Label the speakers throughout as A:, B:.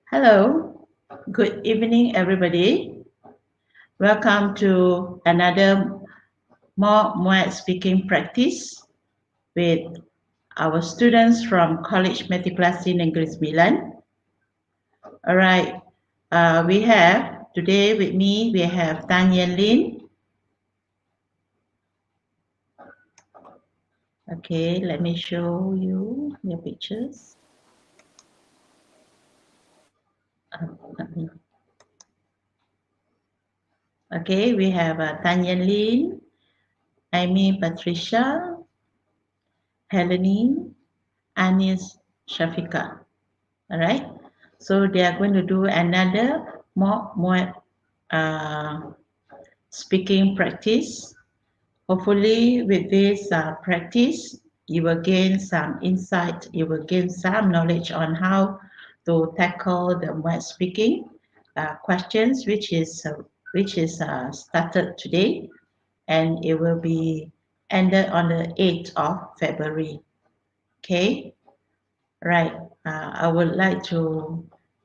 A: Hello, good evening, everybody. Welcome to another more Muet speaking practice with our students from College Matrikulasi Negeri Sembilan. All right, we have today with me, we have Tan Yen Lin. Okay, let me show you your pictures. Okay, we have Tan Yen Lin, Amy Patricia, Helene, Anis Shafika. All right. So they are going to do another more speaking practice. Hopefully, with this practice, you will gain some insight. You will gain some knowledge on how to tackle the more speaking questions, which is started today, and it will be ended on the 8th of February. Okay. Right. I would like to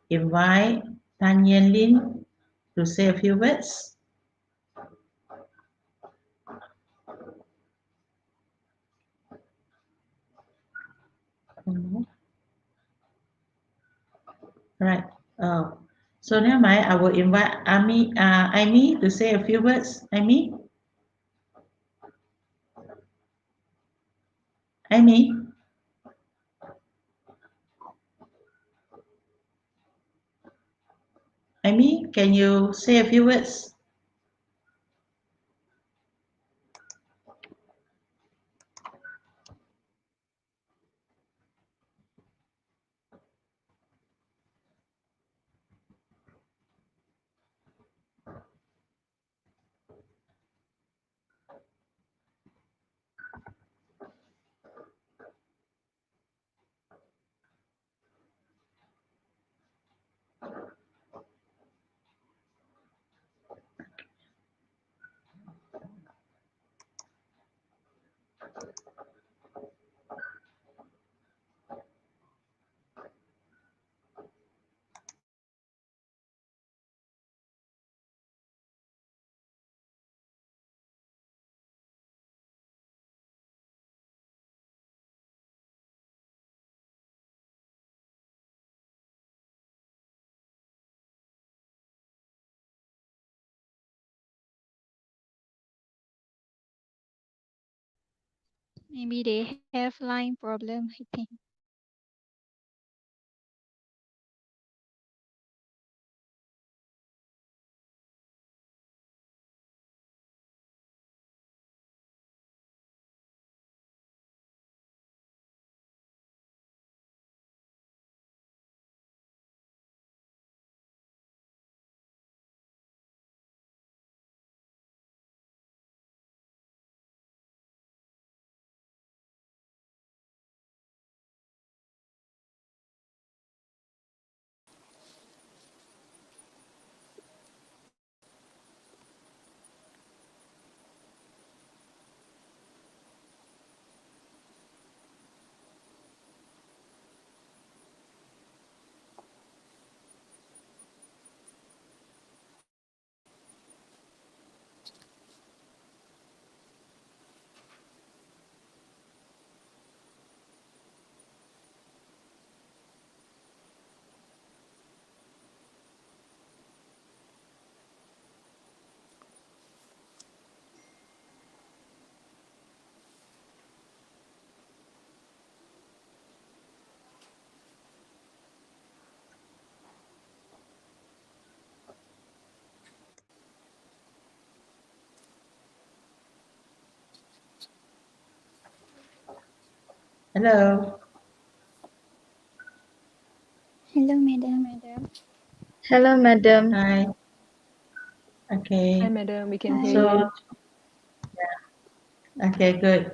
A: invite Tan Yen Lin to say a few words. Right. Oh, so never mind. I will invite Amy to say a few words. Amy, Amy, can you say a few words?
B: Maybe they have line problem, I think.
A: Hello.
B: Hello, madam.
C: Hello, madam.
A: Hi.
D: Hi,
A: Okay.
D: madam. We can hear
B: Hi.
A: So,
D: you.
A: okay, good.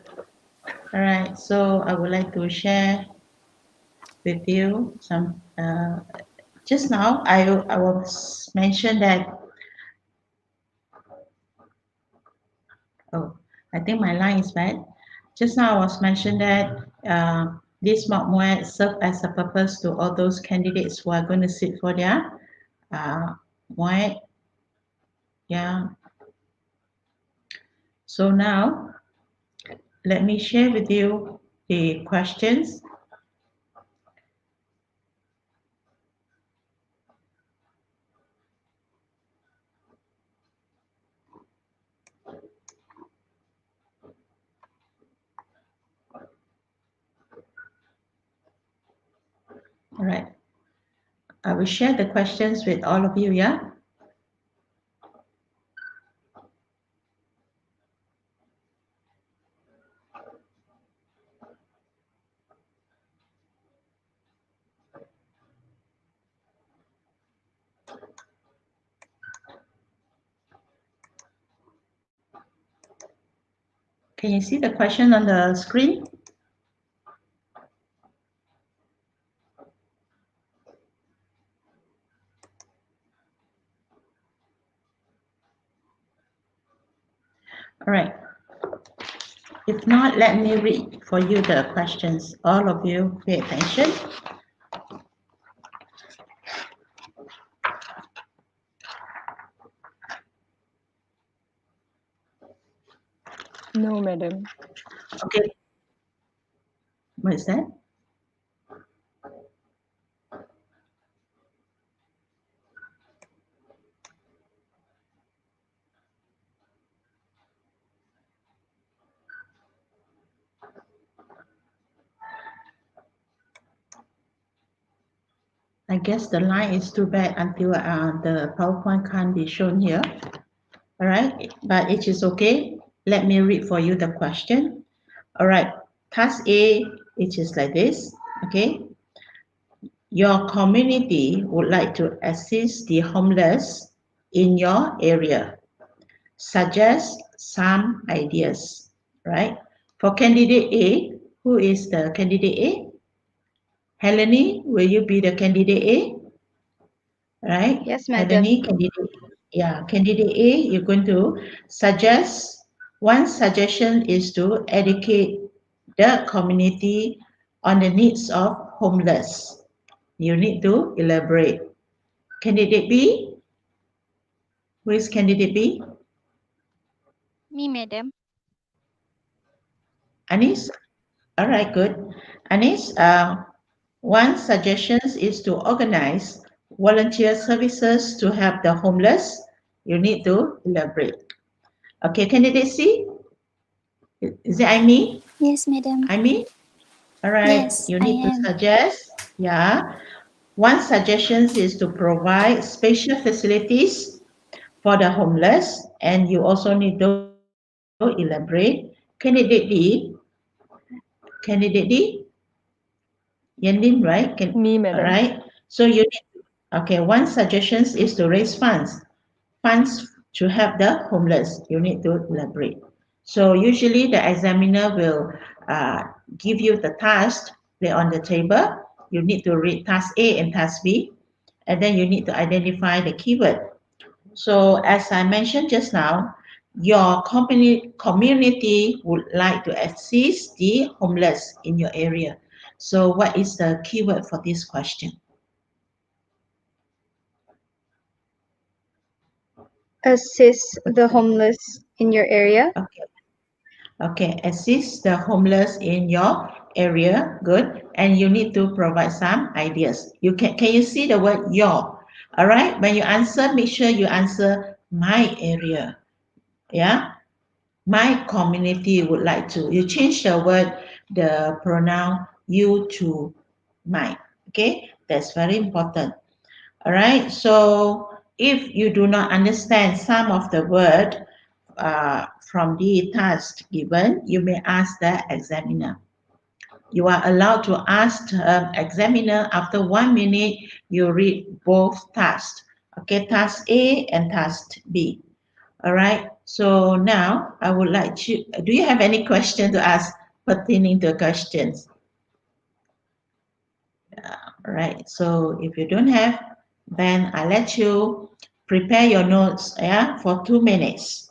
A: All right. So I would like to share with you some. Just now, I was mentioned that. Oh, I think my line is bad. Just now I was mentioned that This mock Muet serve as a purpose to all those candidates who are going to sit for their Muet. Yeah. So now let me share with you the questions. All right. I will share the questions with all of you, yeah? Can you see the question on the screen? All right. If not, let me read for you the questions. All of you pay attention.
D: No, madam.
A: Okay. What is that? I guess the line is too bad until the PowerPoint can't be shown here. All right, but it is okay. Let me read for you the question. All right, task A, it is like this. Okay, your community would like to assist the homeless in your area. Suggest some ideas, right? For candidate A, who is the candidate A? Helene, will you be the candidate A? Right?
C: Yes, madam.
A: Helene, candidate, yeah, candidate A, you're going to suggest, one suggestion is to educate the community on the needs of homeless. You need to elaborate. Candidate B, who is candidate B?
B: Me, madam.
A: Anis? All right, good. Anis, one suggestion is to organize volunteer services to help the homeless. You need to elaborate. Okay, candidate C, is it I me?
E: Yes, madam.
A: I me? All right,
E: Yes,
A: you
E: I
A: need to
E: am.
A: suggest, yeah. One suggestion is to provide special facilities for the homeless, and you also need to elaborate. Candidate D, candidate D, Yandin, right?
D: Me,
A: All
D: madam.
A: right. So you need, okay, one suggestion is to raise funds to help the homeless. You need to elaborate. So usually the examiner will uh, give you the task lay on the table. You need to read task A and task B, and then you need to identify the keyword. So as I mentioned just now, your community would like to assist the homeless in your area. So what is the keyword for this question?
C: Assist the homeless in your area.
A: Okay, okay, assist the homeless in your area. Good. And you need to provide some ideas. Can you see the word your? All right. When you answer, make sure you answer my area. Yeah. My community would like to. You change the word, the pronoun you to my. Okay, that's very important. All right. So if you do not understand some of the word from the task given, you may ask the examiner. You are allowed to ask the examiner after 1 minute. You read both tasks. Okay, task A and task B. All right. So now I would like to, do you have any question to ask pertaining to questions? All right. So if you don't have, then I let you prepare your notes, yeah, for 2 minutes.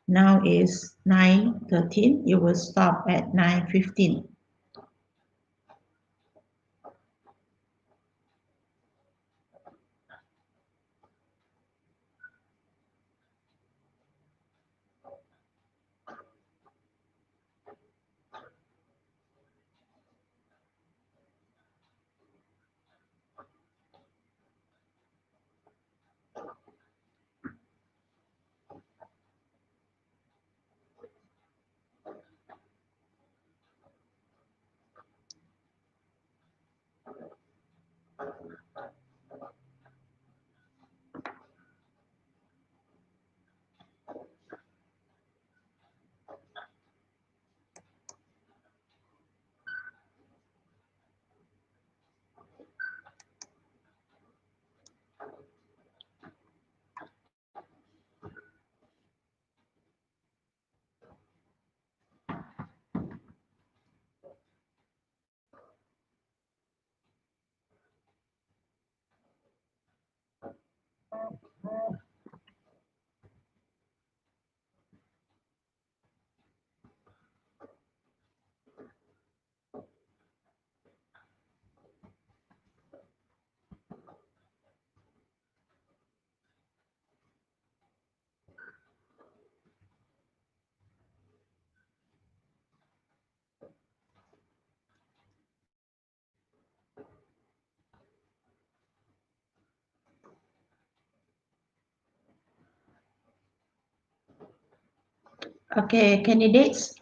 A: Now is 9:13. You will stop at 9:15. Okay, candidates,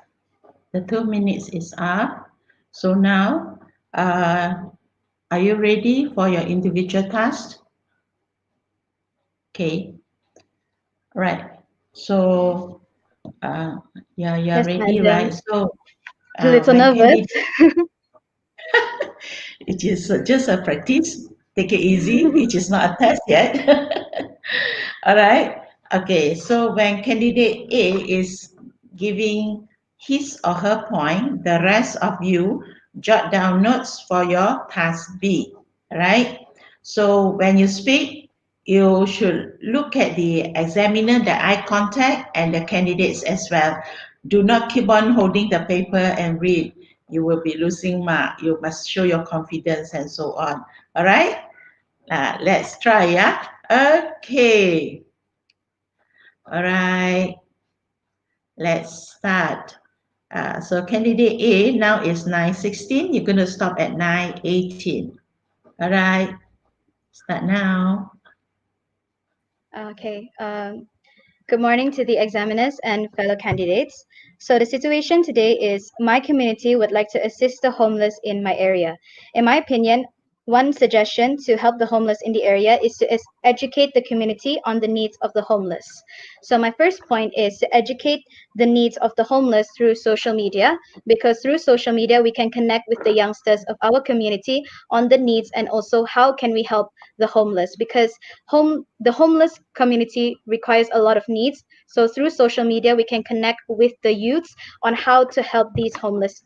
A: the 2 minutes is up. So now, are you ready for your individual task? Okay, right.
B: Yes.
A: So, uh, yeah, you're
C: Yes,
A: ready, right?
C: madam.
A: So,
C: A little
A: when
C: nervous.
A: candidate, it is just a practice. Take it easy. It is not a test yet. All right. Okay. So when candidate A is giving his or her point, the rest of you jot down notes for your task B. All right. So when you speak, you should look at the examiner, the eye contact, and the candidates as well. Do not keep on holding the paper and read. You will be losing mark. You must show your confidence and so on. All right. Let's try. Yeah. Okay. All right, let's start. So candidate A now is 9:16. You're going to stop at 9:18. All right, start now.
C: Okay. Good morning to the examiners and fellow candidates. So the situation today is my community would like to assist the homeless in my area. In my opinion, one suggestion to help the homeless in the area is to educate the community on the needs of the homeless. So my first point is to educate the needs of the homeless through social media, because through social media we can connect with the youngsters of our community on the needs and also how can we help the homeless, because the homeless community requires a lot of needs. So through social media we can connect with the youths on how to help these homeless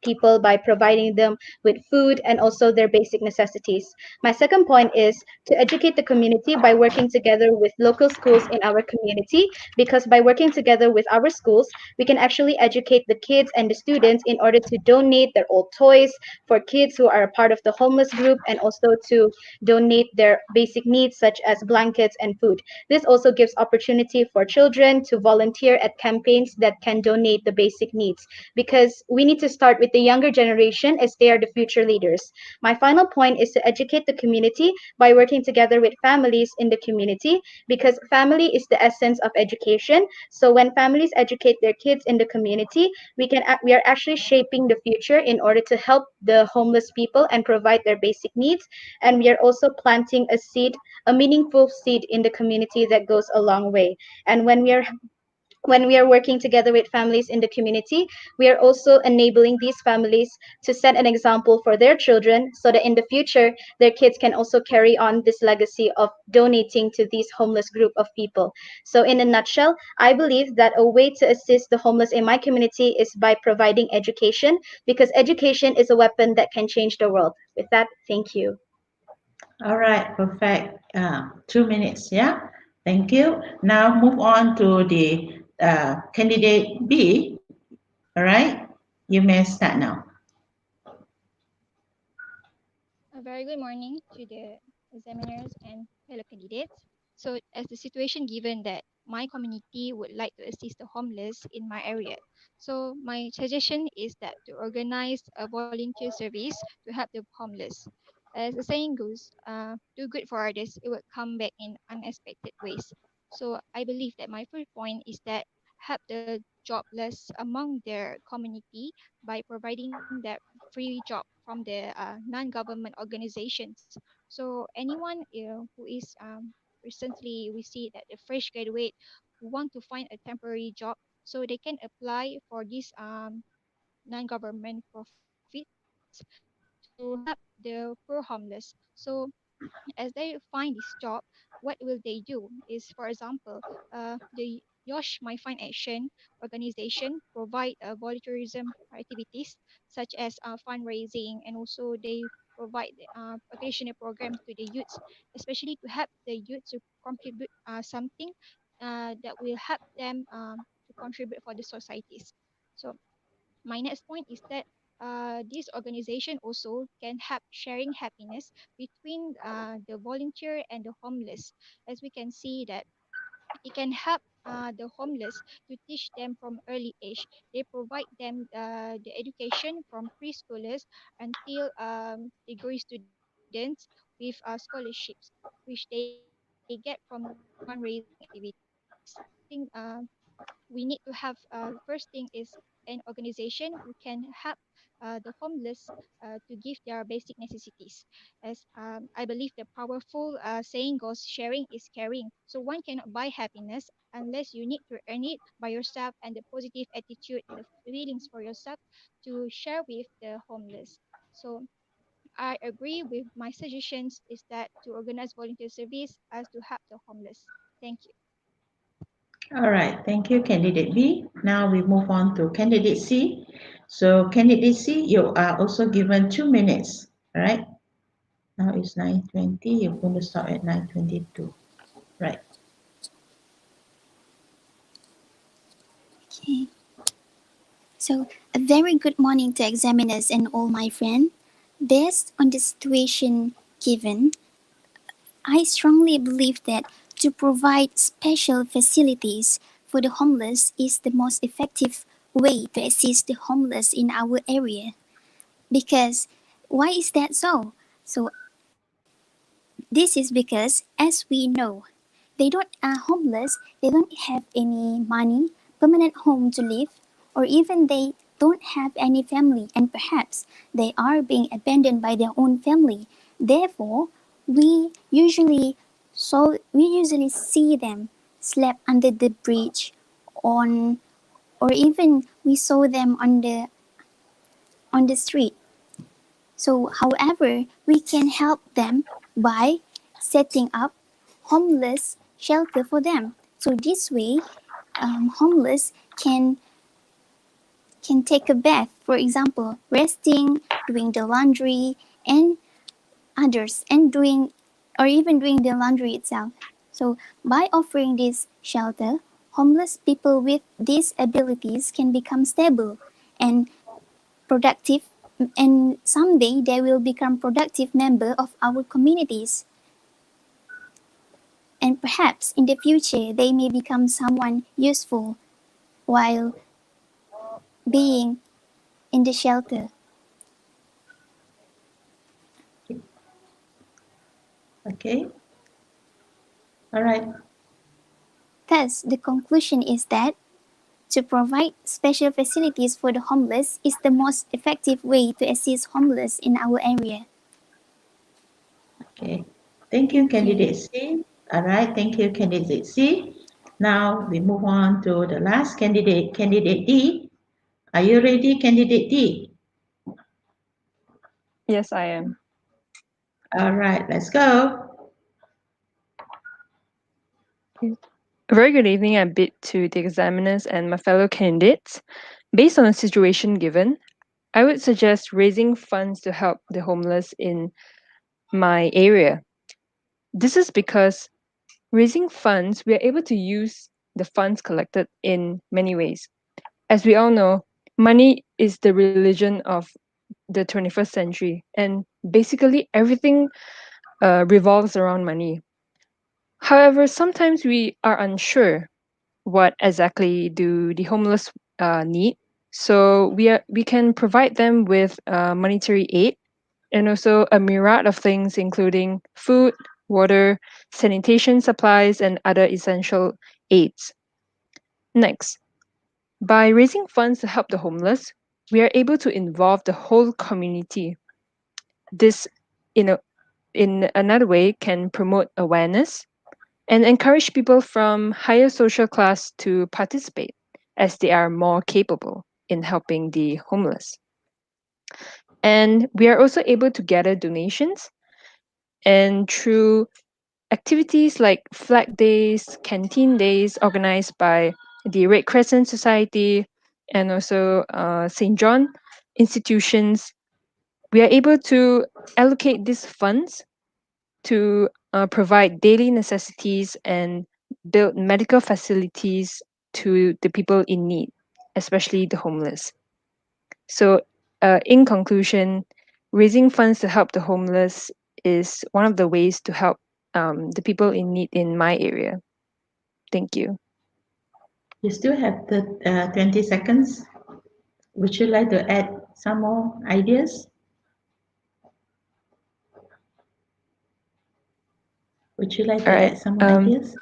C: people by providing them with food and also their basic necessities. My second point is to educate the community by working together with local schools in our community, because by working together with our schools we can actually educate the kids and the students in order to donate their old toys for kids who are a part of the homeless group, and also to donate their basic needs such as blankets and food. This also gives opportunity for children to volunteer at campaigns that can donate the basic needs, because we need to start with the younger generation as they are the future leaders. My final point is to educate the community by working together with families in the community, because family is the essence of education. So when families educate their kids in the community, we are actually shaping the future in order to help the homeless people and provide their basic needs. And we are also planting a seed, a meaningful seed in the community that goes a long way. And when we are working together with families in the community, we are also enabling these families to set an example for their children, so that in the future their kids can also carry on this legacy of donating to these homeless group of people. So in a nutshell, I believe that a way to assist the homeless in my community is by providing education, because education is a weapon that can change the world. With that, thank you.
A: All right, perfect. 2 minutes. Yeah. Thank you. Now move on to the candidate B. All right, you may start now.
B: A very good morning to the examiners and fellow candidates. So, as the situation given that my community would like to assist the homeless in my area, so my suggestion is that to organize a volunteer service to help the homeless. As the saying goes, do good for others, it will come back in unexpected ways. So, I believe that my first point is that help the jobless among their community by providing that free job from the non-government organizations. So anyone who is recently we see that the fresh graduate who want to find a temporary job, so they can apply for this non-government profits to help the poor homeless. So as they find this job, what will they do? Is, for example, the Yosh My Fine Action organization provide volunteerism activities such as fundraising, and also they provide occasional programs to the youths, especially to help the youth to contribute something that will help them to contribute for the societies. So my next point is that this organization also can help sharing happiness between the volunteer and the homeless, as we can see that it can help the homeless to teach them from early age. They provide them the education from preschoolers until degree students with scholarships, which they get from the fundraising activities. So I think we need to have first thing is an organization who can help the homeless to give their basic necessities, as I believe the powerful saying goes, sharing is caring. So one cannot buy happiness unless you need to earn it by yourself, and the positive attitude and the feelings for yourself to share with the homeless. So I agree with my suggestions is that to organize volunteer service as to help the homeless. Thank you.
A: All right, thank you, candidate B. Now we move on to candidate C. So, candidate C, you are also given 2 minutes. All right. Now it's 9:20. You're going to start at 9:22. Right.
E: Okay. So, a very good morning to examiners and all my friends. Based on the situation given, I strongly believe that to provide special facilities for the homeless is the most effective way to assist the homeless in our area. Because why is that so? So, this is because, as we know, they don't are homeless, they don't have any money, permanent home to live, or even they don't have any family, and perhaps they are being abandoned by their own family. Therefore, we usually we usually see them slept under the bridge on, or even we saw them on the street. So, however, we can help them by setting up homeless shelter for them. So this way, homeless can take a bath, for example, resting, doing the laundry, and others, and doing or even doing the laundry itself. So by offering this shelter, homeless people with these abilities can become stable and productive, and someday they will become productive member of our communities, and perhaps in the future they may become someone useful while being in the shelter.
A: Okay. All right.
E: Thus, the conclusion is that to provide special facilities for the homeless is the most effective way to assist homeless in our area.
A: Okay. Thank you,
E: Thank you.
A: candidate C. All right. Thank you, candidate C. Now we move on to the last candidate, candidate D. Are you ready, candidate D?
D: Yes, I am.
A: All right. Let's go.
D: A very good evening, I bid to the examiners and my fellow candidates. Based on the situation given, I would suggest raising funds to help the homeless in my area. This is because raising funds, we are able to use the funds collected in many ways. As we all know, money is the religion of the 21st century, and basically everything revolves around money. However, sometimes we are unsure what exactly do the homeless need. So we can provide them with monetary aid and also a myriad of things, including food, water, sanitation supplies, and other essential aids. Next, by raising funds to help the homeless, we are able to involve the whole community. This, in, a, in another way, can promote awareness and encourage people from higher social class to participate as they are more capable in helping the homeless. And we are also able to gather donations, and through activities like flag days, canteen days organized by the Red Crescent Society and also St. John institutions, we are able to allocate these funds to provide daily necessities and build medical facilities to the people in need, especially the homeless. So, in conclusion, raising funds to help the homeless is one of the ways to help the people in need in my area. Thank you.
A: You still have the 20 seconds. Would you like to add some more ideas? Would you like
D: All
A: to
D: right.
A: add some more ideas?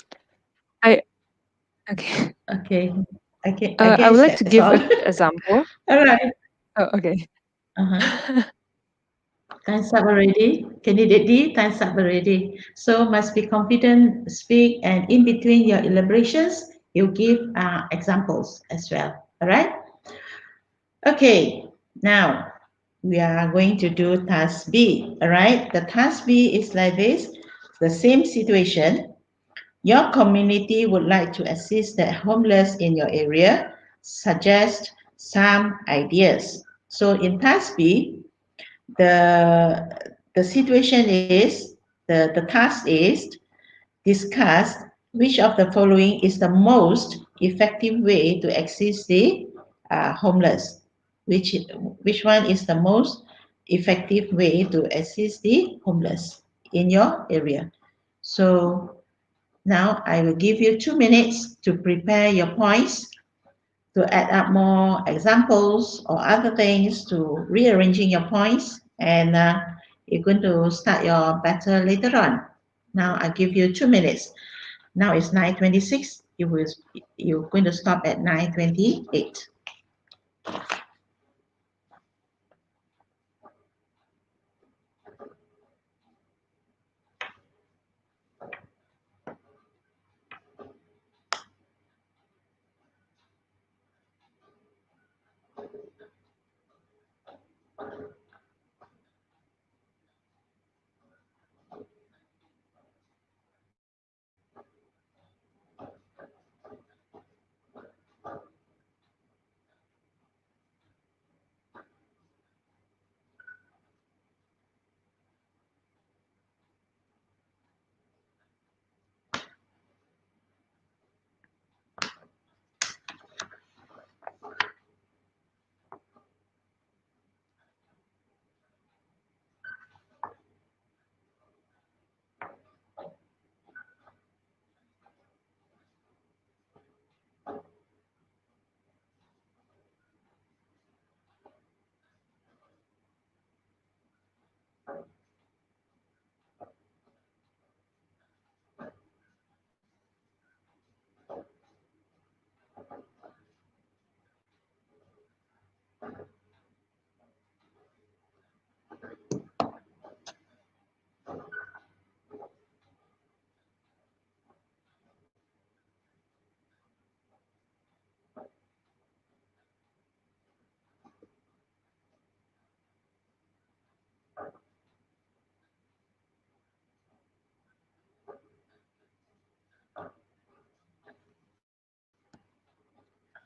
D: I okay.
A: Okay. Okay. I
D: I would
A: guess
D: like to
A: that's
D: give
A: all.
D: a example.
A: All right.
D: Oh, okay.
A: Uh-huh. Time's up already. Candidate D, time's up already. So must be confident, speak, and in between your elaborations, you give examples as well. All right. Okay. Now we are going to do task B. All right. The task B is like this. The same situation. Your community would like to assist the homeless in your area. Suggest some ideas. So in task B, the situation is the task is discuss which of the following is the most effective way to assist the homeless. Which one is the most effective way to assist the homeless in your area? So now I will give you 2 minutes to prepare your points, to add up more examples or other things, to rearranging your points, and you're going to start your battle later on. Now I give you 2 minutes. Now it's 9:26. You're going to stop at 9:28.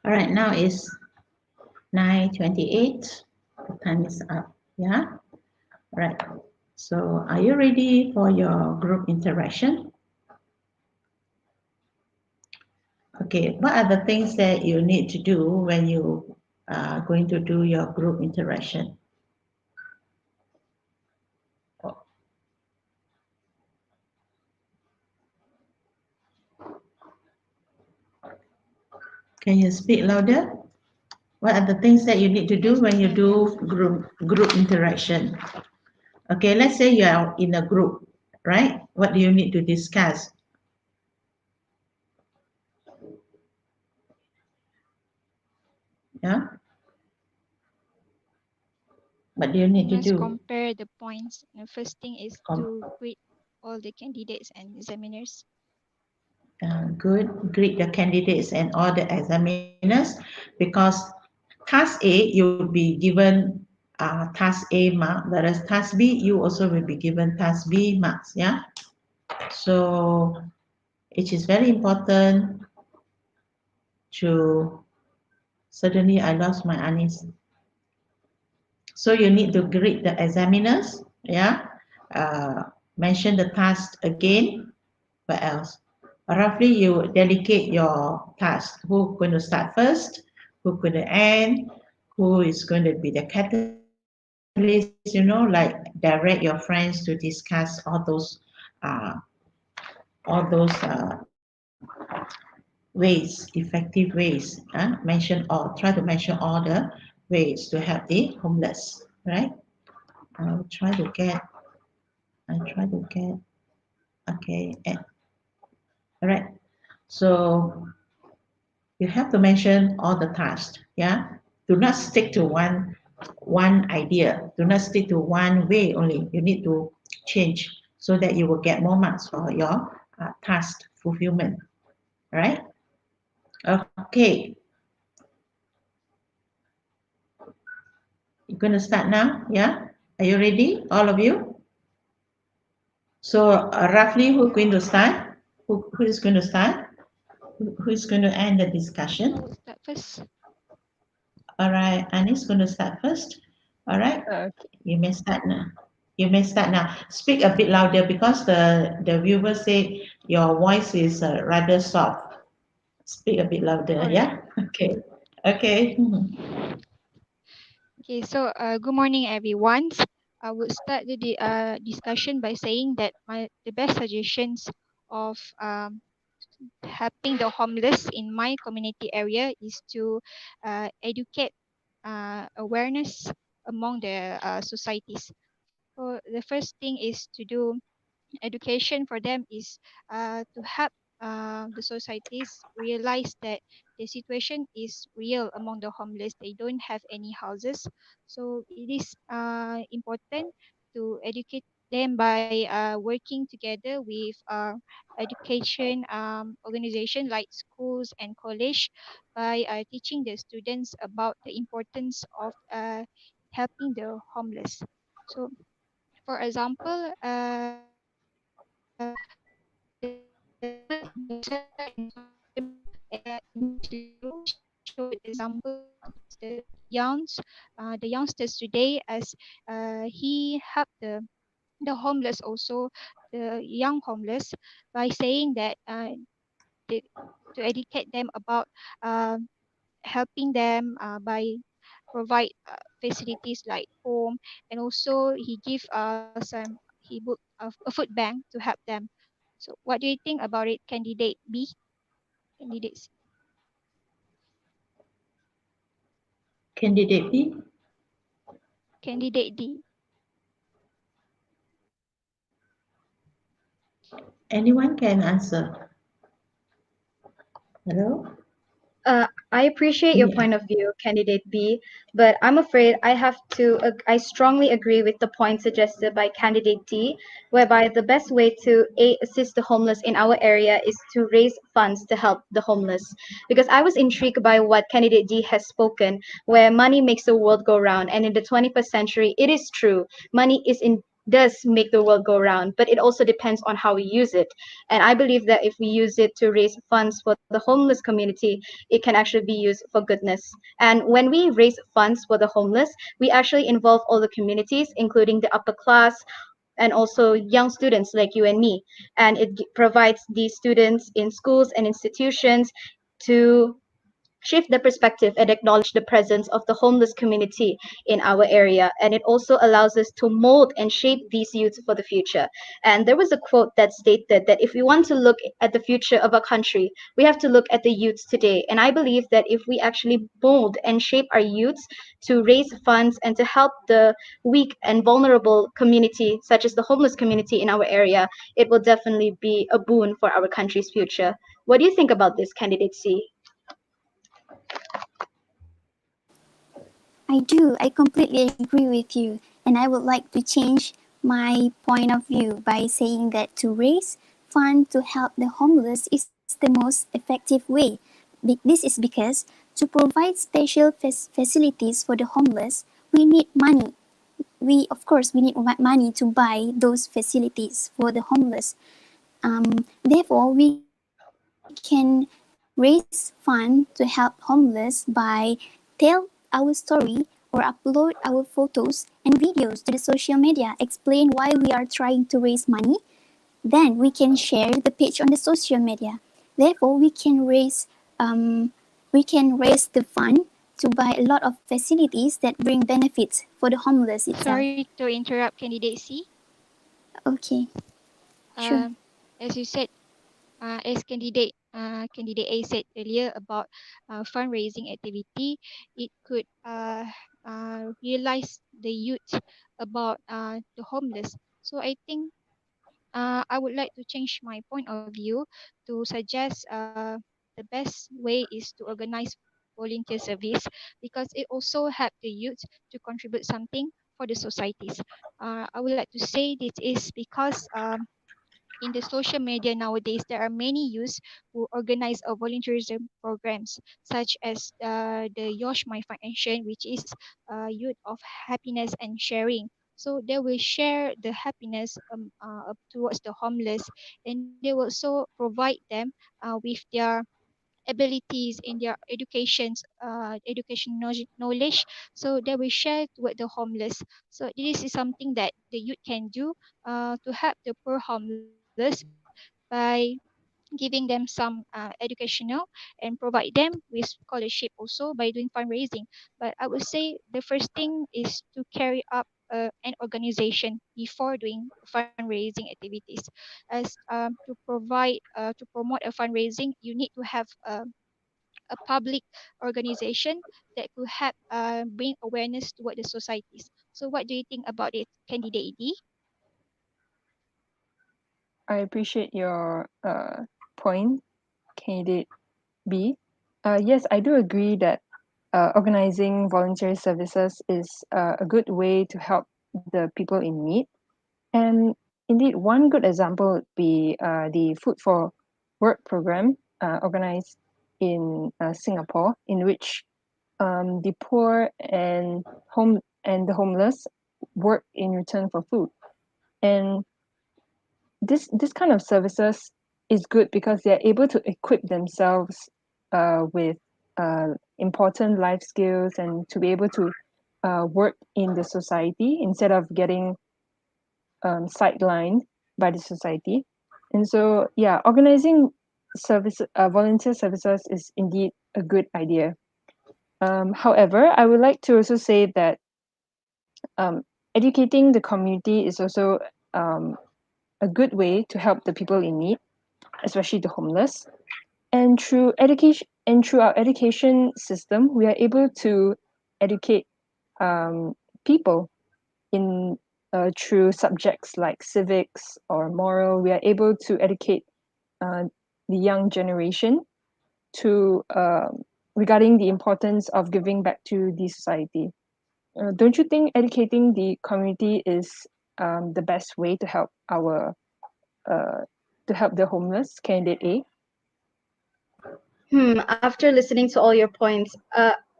A: All right, now it's 9:28. The time is up. Yeah. All right. So are you ready for your group interaction? Okay, what are the things that you need to do when you are going to do your group interaction? Can you speak louder? What are the things that you need to do
B: Yes,
A: when
B: Miss
A: you
B: Amelia.
A: do group interaction? Okay, let's say you are in a group, right? What do you need to discuss? Yeah, what do you
B: We
A: need to
B: must
A: do?
B: compare the points. The first thing is
A: Com-
B: to greet all the candidates and examiners.
A: Good, greet the candidates and all the examiners because task A you'll be given task A mark, whereas task B you also will be given task B marks. Yeah, so it is very important to suddenly I lost my anis. So you need to greet the examiners. Yeah, uh, mention the task again. What else? Roughly, you delegate your task. Who going to start first? Who going to end? Who is going to be the catalyst? Like direct your friends to discuss uh, all those ways, effective ways. Mention all. Try to mention all the ways to help the homeless. Right? I'll try to get. I try to get. Okay. All right. So you have to mention all the tasks. Yeah, do not stick to one idea. Do not stick to one way only. You need to change so that you will get more marks for your task fulfillment. Right? Okay, you're going to start now. Yeah, are you ready, all of you? So roughly, who's going to start? Who is going to start? Who is going to end the
B: I
A: discussion?
B: will start first.
A: All right, Annie's going to start first. All right,
D: Okay.
A: you may start now. You may start now. Speak a bit louder because the viewer said your voice is rather soft. Speak a bit louder,
B: All right.
A: yeah? Okay. Okay.
B: Okay, so good morning, everyone. I would start the discussion by saying that the best suggestions of helping the homeless in my community area is to educate awareness among the societies. So the first thing is to do education for them is to help the societies realize that the situation is real among the homeless. They don't have any houses, so it is important to educate them by working together with education organization like schools and college by teaching the students about the importance of helping the homeless. So for example, the woman in poster in front of them in this video, she showed example of the youngsters today as he helped the homeless also, the young homeless, by saying that the, to educate them about uh, helping them by provide facilities like home, and also he give he book a food bank to help them. So what do you think about it, candidate B? Candidates.
A: Candidate B,
B: Candidate D.
A: anyone can answer. Hello?
C: I appreciate your
A: Yeah.
C: point of view, candidate B, but I'm afraid I strongly agree with the point suggested by candidate D, whereby the best way to assist the homeless in our area is to raise funds to help the homeless. Because I was intrigued by what candidate D has spoken, where money makes the world go round, and in the 21st century, it is true, money is in does make the world go round, but it also depends on how we use it. And I believe that if we use it to raise funds for the homeless community, it can actually be used for goodness. And when we raise funds for the homeless, we actually involve all the communities, including the upper class and also young students like you and me. And it provides these students in schools and institutions to shift the perspective and acknowledge the presence of the homeless community in our area. And it also allows us to mold and shape these youth for the future. And there was a quote that stated that if we want to look at the future of our country, we have to look at the youths today. And I believe that if we actually mold and shape our youths to raise funds and to help the weak and vulnerable community, such as the homeless community in our area, it will definitely be a boon for our country's future. What do you think about this, Candidate C?
E: I do. I completely agree with you. And I would like to change my point of view by saying that to raise funds to help the homeless is the most effective way. This is because to provide special facilities for the homeless, we need money. We need money to buy those facilities for the homeless. Therefore, we can raise funds to help homeless by tell our story or upload our photos and videos to the social media, explain why we are trying to raise money. Then we can share the page on the social media. Therefore, um, we can raise the fund to buy a lot of facilities that bring benefits for the homeless itself.
B: Sorry to interrupt, candidate C.
E: Okay, sure.
B: As you said, as candidate A said earlier about fundraising activity, it could realize the youth about the homeless. So I think I would like to change my point of view to suggest the best way is to organize volunteer service because it also help the youth to contribute something for the societies. I would like to say this is because in the social media nowadays, there are many youths who organize a volunteerism programs, such as the Yosh My Foundation, which is youth of happiness and sharing. So they will share the happiness towards the homeless, and they will also provide them with their abilities in their knowledge, so they will share with the homeless. So this is something that the youth can do to help the poor homeless by giving them some educational and provide them with scholarship also by doing fundraising. But I would say the first thing is to carry up an organization before doing fundraising activities, as to provide to promote a fundraising, you need to have a public organization that could help bring awareness toward the societies. So what do you think about it, candidate D?
D: I appreciate your point, candidate B. Yes, I do agree that organizing voluntary services is a good way to help the people in need. And indeed, one good example would be the Food for Work program organized in Singapore, in which the poor and the homeless work in return for food. And this kind of services is good because they're able to equip themselves with important life skills and to be able to work in the society instead of getting sidelined by the society. And so, yeah, organizing volunteer services is indeed a good idea. However, I would like to also say that um, educating the community is also um, a good way to help the people in need, especially the homeless. And through our education system, we are able to educate people in through subjects like civics or moral. We are able to educate uh, the young generation to regarding the importance of giving back to the society. Don't you think educating the community is the best way uh, to help the homeless? Candidate A.
C: After listening to all your points,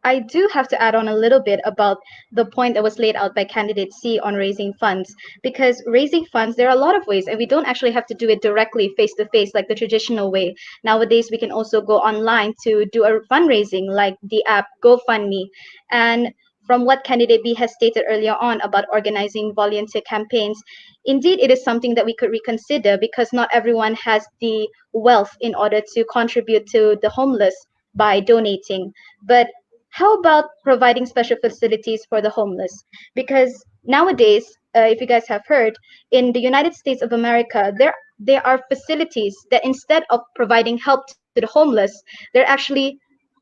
C: I do have to add on a little bit about the point that was laid out by candidate C on raising funds. Because raising funds, there are a lot of ways, and we don't actually have to do it directly face to face like the traditional way. Nowadays, we can also go online to do a fundraising like the app GoFundMe. And from what candidate B has stated earlier on about organizing volunteer campaigns, indeed it is something that we could reconsider because not everyone has the wealth in order to contribute to the homeless by donating. But how about providing special facilities for the homeless? Because nowadays, if you guys have heard, in the United States of America, there are facilities that instead of providing help to the homeless, they're actually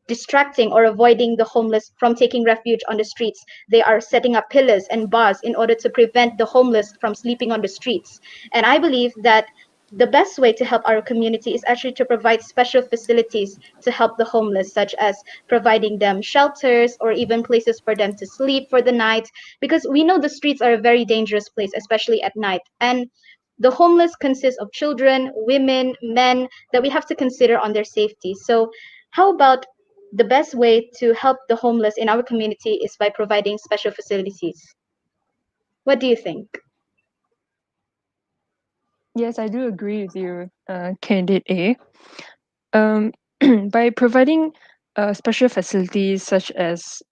C: distracting or avoiding the homeless from taking refuge on the streets. They are setting up pillars and bars in order to prevent the homeless from sleeping on the streets. And I believe that the best way to help our community is actually to provide special facilities to help the homeless, such as providing them shelters or even places for them to sleep for the night, because we know the streets are a very dangerous place, especially at night. And the homeless consist of children, women, men that we have to consider on their safety. So, how about the best way to help the homeless in our community is by providing special facilities? What do you think?
D: Yes, I do agree with you, candidate A. Um, by providing special facilities such as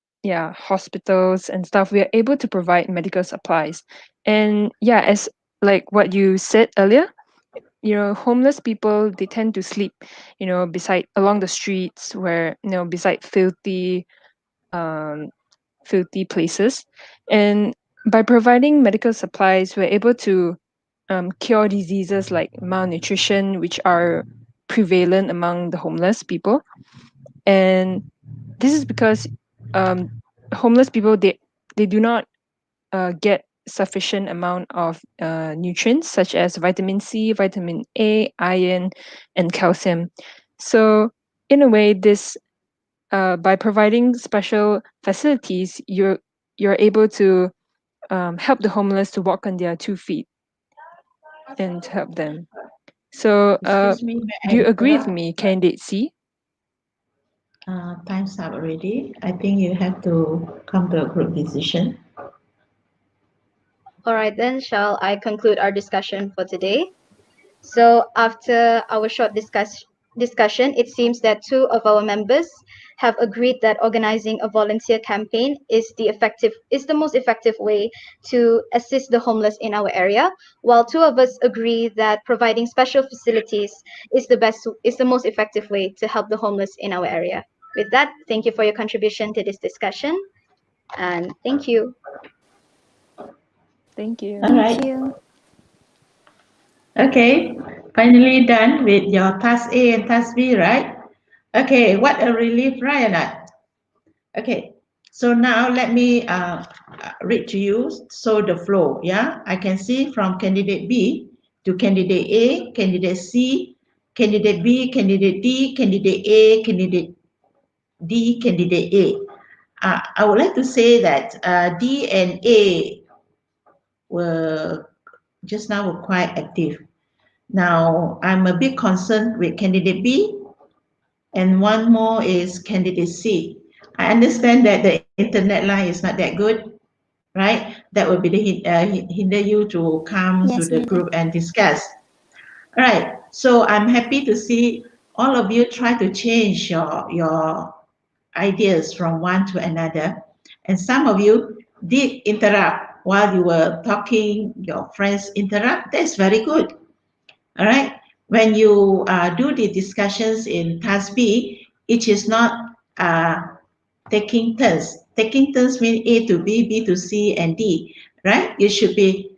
D: hospitals and stuff, we are able to provide medical supplies. And yeah, as like what you said earlier, homeless people, they tend to sleep, beside along the streets where beside um, filthy places. And by providing medical supplies, we're able to cure diseases like malnutrition, which are prevalent among the homeless people. And this is because um, homeless people, they do not get sufficient amount of nutrients such as vitamin C, vitamin A, iron, and calcium. So in a way, this by providing special facilities, you're able to help the homeless to walk on their 2 feet and to help them. So,
A: Excuse me, may
D: do
A: I
D: you agree with
A: interrupt?
D: me, candidate C?
A: Time's up already. I think you have to come to a group decision.
C: All right, then, shall I conclude our discussion for today? So after our short discussion, it seems that two of our members have agreed that organizing a volunteer campaign is the most effective way to assist the homeless in our area, while two of us agree that providing special facilities is the most effective way to help the homeless in our area. With that, thank you for your contribution to this discussion, and thank you.
D: Thank you.
A: All
E: Thank
A: right.
E: you.
A: Okay. Finally done with your task A and task B, right? Okay. What a relief, right or not? Okay. So now let me read to you. So the flow, yeah. I can see from candidate B to candidate A, candidate C, candidate B, candidate D, candidate A, candidate D, candidate A. I would like to say that D and A were just now were quite active. Now I'm a bit concerned with candidate B, and one more is candidate C. I understand that the internet line is not that good, right? That will be hinder you to come to
E: Yes,
A: the
E: madam.
A: group and discuss. All right. So I'm happy to see all of you try to change your ideas from one to another. And some of you did interrupt while you were talking, your friends interrupt. That's very good. All right. When you do the discussions in task B, it is not taking turns. Taking turns mean A to B, B to C, and D, right? You should be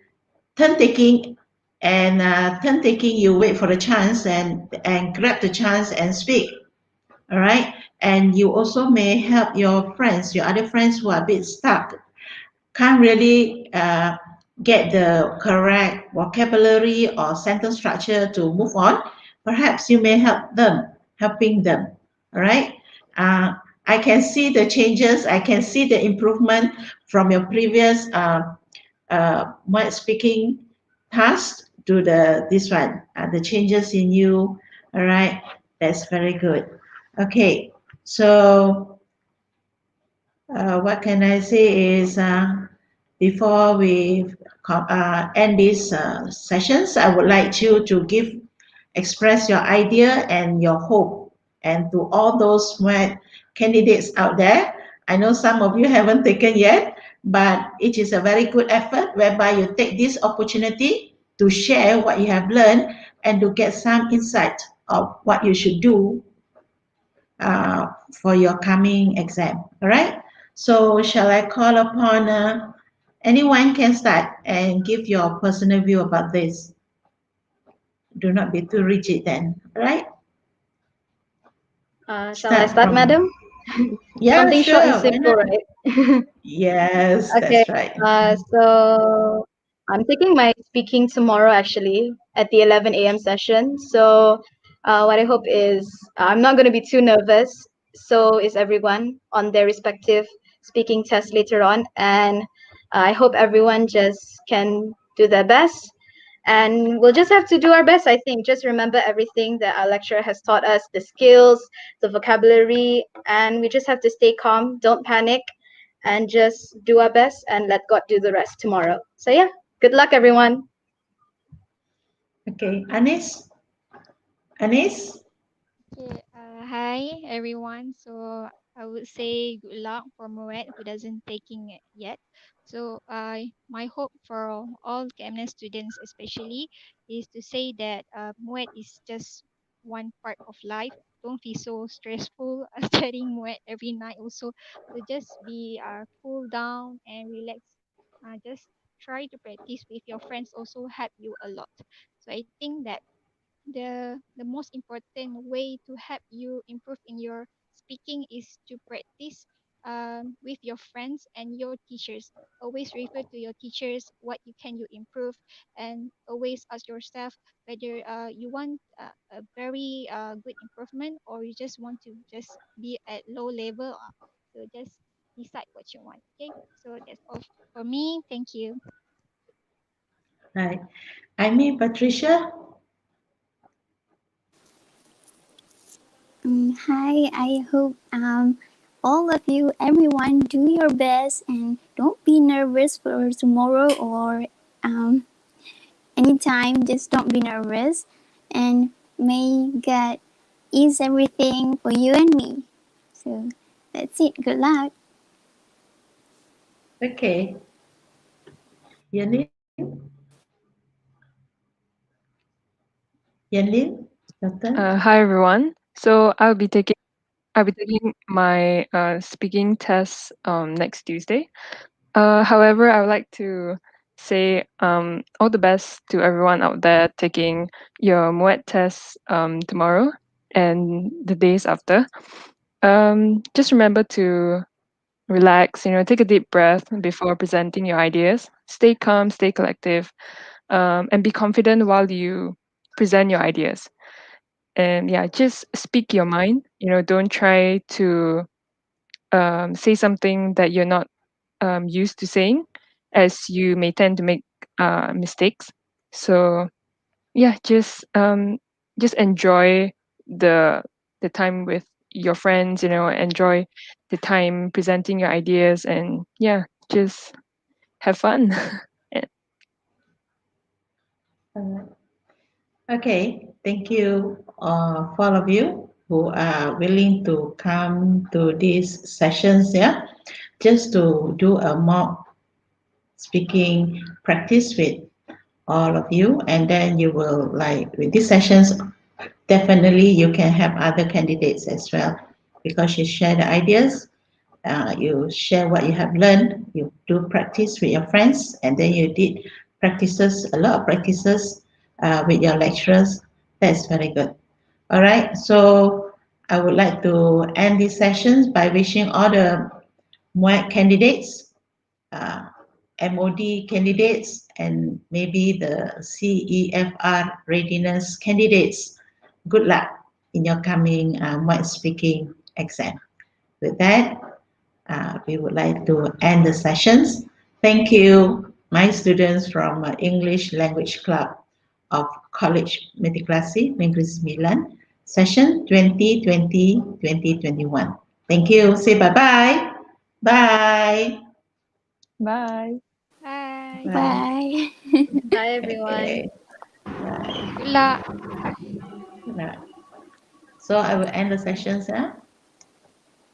A: turn taking, and turn taking, you wait for a chance and grab the chance and speak. All right. And you also may help your friends, your other friends who are a bit stuck, can't really get the correct vocabulary or sentence structure to move on. Perhaps you may helping them. All right. Uh, I can see the changes. I can see the improvement from your previous my speaking task to the this one. The changes in you. All right. That's very good. Okay. So what can I say is before we end these sessions, I would like you to express your idea and your hope. And to all those candidates out there, I know some of you haven't taken yet, but it is a very good effort whereby you take this opportunity to share what you have learned and to get some insight of what you should do for your coming exam. All right. So shall I call upon anyone can start and give your personal view about this. Do not be too rigid then. All right.
C: Shall I
A: Start
C: start,
A: from,
C: madam?
A: yeah,
C: Something short and
A: sure. Why
C: simple,
A: not?
C: right?
A: Yes,
C: Okay,
A: that's right.
C: so I'm taking my speaking tomorrow actually at the 11 a.m. session. So, what I hope is I'm not going to be too nervous. So is everyone on their respective speaking tests later on. And I hope everyone just can do their best. And we'll just have to do our best, I think. Just remember everything that our lecturer has taught us, the skills, the vocabulary, and we just have to stay calm, don't panic, and just do our best and let God do the rest tomorrow. So, yeah, good luck, everyone.
A: Okay, Anis? Anis?
B: Okay, hi everyone. So I would say good luck for Moet who doesn't taking it yet. So my hope for all KMS students especially is to say that Moet is just one part of life. Don't be so stressful studying Moet every night also. So just be cool down and relax. Just try to practice with your friends also help you a lot. So I think that the most important way to help you improve in your speaking is to practice with your friends and your teachers. Always refer to your teachers what you improve, and always ask yourself whether you want a very good improvement or you just want to just be at low level. So just decide what you want. Okay, so that's all for me. Thank you.
A: Right. I mean, Patricia?
E: Hi, I hope all of you, everyone, do your best and don't be nervous for tomorrow or um, anytime. Just don't be nervous, and may God ease everything for you and me. So that's it. Good luck.
A: Okay. Yanlin? Yanlin? Your turn?
D: Hi everyone. So I'll be taking my speaking test next Tuesday. However, I would like to say all the best to everyone out there taking your Muet test tomorrow and the days after. Just remember to relax, take a deep breath before presenting your ideas. Stay calm, stay collective, and be confident while you present your ideas. And yeah, just speak your mind. Don't try to say something that you're not used to saying, as you may tend to make mistakes. So yeah, just enjoy the the time with your friends. Enjoy the time presenting your ideas, and yeah, just have fun. And
A: Uh, okay. Thank you for all of you who are willing to come to these sessions, yeah, just to do a mock speaking practice with all of you. And then you will, like, with these sessions, definitely you can have other candidates as well because you share the ideas, you share what you have learned, you do practice with your friends, and then you did practices, a lot of practices with your lecturers. That's very good. All right, so I would like to end these sessions by wishing all the MUAC candidates, uh, MOD candidates, and maybe the CEFR readiness candidates good luck in your coming MUAC speaking exam. With that, we would like to end the sessions. Thank you, my students from English Language Club of College Matrikulasi Negeri Sembilan, session 2020-2021. Thank you. Say bye-bye. Bye.
D: bye.
B: Bye.
A: Bye.
E: Bye.
C: Bye, everyone.
A: Okay. Bye.
B: Good luck.
A: Bye. So I will end the sessions.